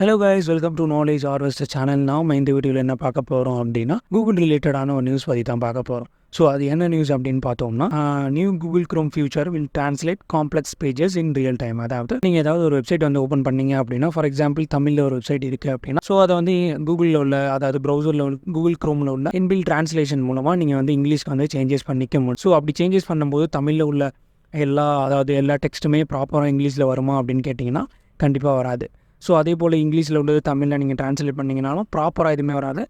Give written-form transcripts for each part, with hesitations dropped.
Hello guys, welcome to knowledge harvester channel. நாம் இந்த வீடியோவில் என்ன பார்க்க போகிறோம் அப்படின்னா, கூகுள் ரிலேட்டடான ஒரு நியூஸ் பற்றி தான் பார்க்க போகிறோம். ஸோ அது என்ன நியூஸ் அப்படின்னு பார்த்தோம்னா, new Google Chrome future will translate complex pages in real time. அதாவது நீங்கள் ஏதாவது ஒரு வெப்சைட் வந்து ஓப்பன் பண்ணீங்க அப்படின்னா, ஃபார் எக்ஸாம்பிள் தமிழில் ஒரு வெப்சைட் இருக்குது அப்படின்னா, ஸோ அதை வந்து கூகுளில் உள்ள, அதாவது ப்ரௌசரில் உள்ள கூகுள் க்ரோமில் உள்ள இன்பில் டிரான்ஸ்லேஷன் மூலமாக நீங்கள் வந்து இங்கிலீஷ்க்கு வந்து சேஞ்சஸ் பண்ணிக்க முடியும். ஸோ அப்படி சேஞ்சஸ் பண்ணும்போது தமிழில் உள்ள எல்லா டெக்ஸ்ட்டுமே ப்ராப்பராக இங்கிலீஷில் வருமா அப்படின்னு கேட்டிங்கன்னா கண்டிப்பாக வராது. ஸோ அதே போல் இங்கிலீஷில் உள்ளது தமிழில் நீங்கள் ட்ரான்ஸ்லேட் பண்ணிங்கனாலும் ப்ராப்பராக எதுவுமே வராது.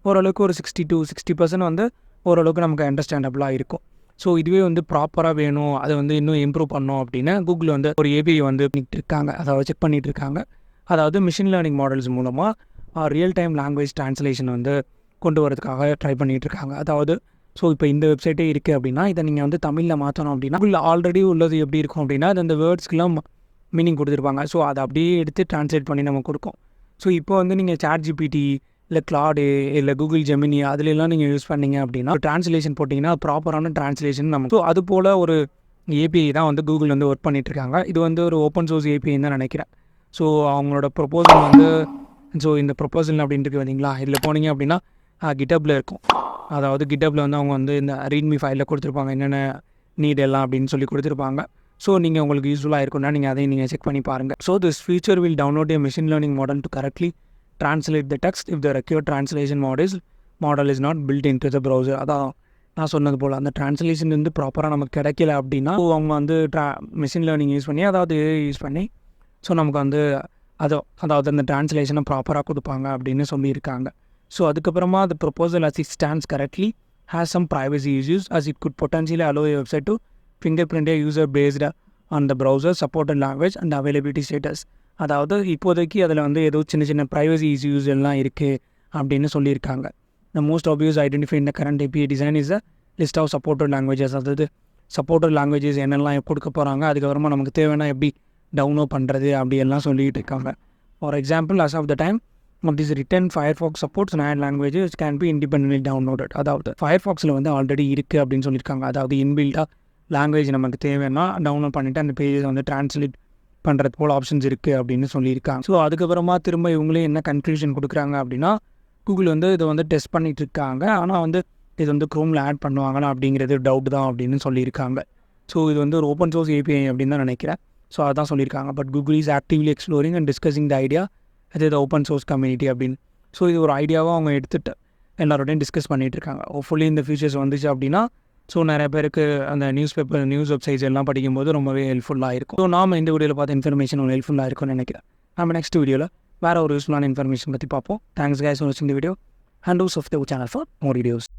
ஓரளவுக்கு ஒரு 60% வந்து ஓரளவுக்கு நமக்கு அண்டர்ஸ்டாண்டபிளாக இருக்கும். ஸோ இதுவே வந்து ப்ராப்பராக வேணும், அதை வந்து இன்னும் இம்ப்ரூவ் பண்ணோம் அப்படின்னா கூகுள் வந்து ஒரு ஏபிஐ வந்து பண்ணிகிட்ருக்காங்க, அதாவது செக் பண்ணிகிட்ருக்காங்க. அதாவது மிஷின் லேர்னிங் மாடல்ஸ் மூலமாக ரியல் டைம் லாங்குவேஜ் ட்ரான்ஸ்லேஷன் வந்து கொண்டு வரதுக்காக ட்ரை பண்ணிகிட்ருக்காங்க. அதாவது ஸோ இப்போ இந்த வெப்சைட்டே இருக்குது அப்படின்னா, இதை நீங்கள் வந்து தமிழில் மாற்றணும் அப்படின்னா கூகுள் ஆல்ரெடி உள்ளது எப்படி இருக்கும் அப்படின்னா, அது அந்த வேர்ட்ஸ்க்கெலாம் மீனிங் கொடுத்துருப்பாங்க. ஸோ அதை அப்படியே எடுத்து ட்ரான்ஸ்லேட் பண்ணி நமக்கு கொடுக்கும். ஸோ இப்போ வந்து நீங்கள் ChatGPT இல்லை கிளாடு இல்லை கூகுள் ஜெமினி அதிலெல்லாம் நீங்கள் யூஸ் பண்ணிங்க அப்படின்னா ட்ரான்ஸ்லேஷன் போட்டிங்கன்னா ப்ராப்பரான ட்ரான்ஸ்லேஷன் நமக்கு. ஸோ அது போல் ஒரு ஏபிஐ தான் வந்து கூகுள் வந்து ஒர்க் பண்ணிகிட்ருக்காங்க. இது வந்து ஒரு ஓப்பன் சோர்ஸ் ஏபிஐன்னு தான் நினைக்கிறேன். ஸோ அவங்களோட ப்ரொப்போசல் வந்து, ஸோ இந்த ப்ரொப்போசல் அப்படின்ட்டு பார்த்தீங்களா, இதில் போனீங்க அப்படின்னா கிட்டப்பில் இருக்கும். அதாவது கிட்டப்பில் வந்து அவங்க வந்து இந்த ரீட்மி ஃபைலில் கொடுத்துருப்பாங்க, என்னென்ன நீட் எல்லாம் அப்படின்னு சொல்லி கொடுத்துருப்பாங்க. ஸோ நீங்கள் உங்களுக்கு யூஸ்ஃபுல்லாக இருக்குன்னா நீங்கள் அதையும் நீங்கள் செக் பண்ணி பாருங்கள். So this feature will download a machine learning model to correctly translate the text if the required translation model is not built into the browser. அதான் நான் சொன்னது போல் அந்த ட்ரான்ஸ்லேஷன் வந்து ப்ராப்பராக நமக்கு கிடைக்கல அப்படின்னா அவங்க வந்து மிஷின் லேர்னிங் யூஸ் பண்ணி, அதாவது யூஸ் பண்ணி ஸோ நமக்கு வந்து அதாவது அந்த ட்ரான்ஸ்லேஷனை ப்ராப்பராக கொடுப்பாங்க அப்படின்னு சொல்லியிருக்காங்க. ஸோ அதுக்கப்புறமா the proposal as it stands correctly has some privacy issues as it could potentially allow a website to fingerprint a user based on the browser supported language and availability status. அதாவது இப்போதைக்கு அதில் வந்து ஏதோ சின்ன privacy issues எல்லாம் இருக்குது அப்படின்னு சொல்லியிருக்காங்க. The most obvious identify in the current API design is a list of supported languages. அதாவது சப்போர்ட்டட் லாங்குவேஜஸ் என்னெல்லாம் கொடுக்க போகிறாங்க, அதுக்கப்புறமா நமக்கு தேவைன்னா எப்படி டவுன்லோட் பண்ணுறது அப்படியெல்லாம் சொல்லிகிட்டு இருக்காங்க. For example, as of the time of this written, Firefox supports 9 languages which can be independently downloaded. அதாவது Firefoxயில் வந்து ஆல்ரெடி இருக்குது அப்படின்னு சொல்லியிருக்காங்க. அதாவது இன்பில்டாக லாங்குவேஜ் நமக்கு தேவைன்னா டவுன்லோட் பண்ணிவிட்டு அந்த பேஜஸ் வந்து ட்ரான்ஸ்லேட் பண்ணுறது போல் ஆப்ஷன்ஸ் இருக்குது அப்படின்னு சொல்லியிருக்காங்க. ஸோ அதுக்கப்புறமா திரும்ப இவங்களே என்ன கன்க்ளூஷன் கொடுக்குறாங்க அப்படின்னா, கூகுள் வந்து இதை வந்து டெஸ்ட் பண்ணிகிட்டு இருக்காங்க, ஆனால் வந்து இது வந்து க்ரோமில் ஆட் பண்ணுவாங்களா அப்படிங்கிறது டவுட் தான் அப்படின்னு சொல்லியிருக்காங்க. ஸோ இது வந்து ஒரு ஓப்பன் சோர்ஸ் ஏபிஐ அப்படின்னு தான் நினைக்கிறேன். ஸோ அதான் சொல்லியிருக்காங்க. But Google is actively exploring and discussing the idea அது ஓப்பன் சோர்ஸ் கம்யூனிட்டி அப்படின்னு. ஸோ இது ஒரு ஐடியாவாக அவங்க எடுத்துகிட்டு எல்லாரோடையும் டிஸ்கஸ் பண்ணிகிட்டு இருக்காங்க. ஹோப்ஃபுல்லி இந்த ஃபியூச்சர்ஸ் வந்துச்சு அப்படின்னா ஸோ நிறைய பேருக்கு அந்த நியூஸ் வெப்சைட்ஸ் எல்லாம் படிக்கும்போது ரொம்பவே ஹெல்ப்ஃபுல்லாக இருக்கும். ஸோ நாம் இந்த வீடியோவில் பார்த்த இன்ஃபர்மேஷன் ஒரு ஹெல்ப்ஃபுல்லாக இருக்கும்னு நினைக்கிறேன். நம்ம நெக்ஸ்ட் வீடியோவில் வேறு ஒரு யூஸ்ஃபுல்லான இன்ஃபர்மேஷன் பற்றி பார்ப்போம். தேங்க்ஸ் கைஸ் ஃபார் வாட்சிங் the video and two subscribe the channel for more videos.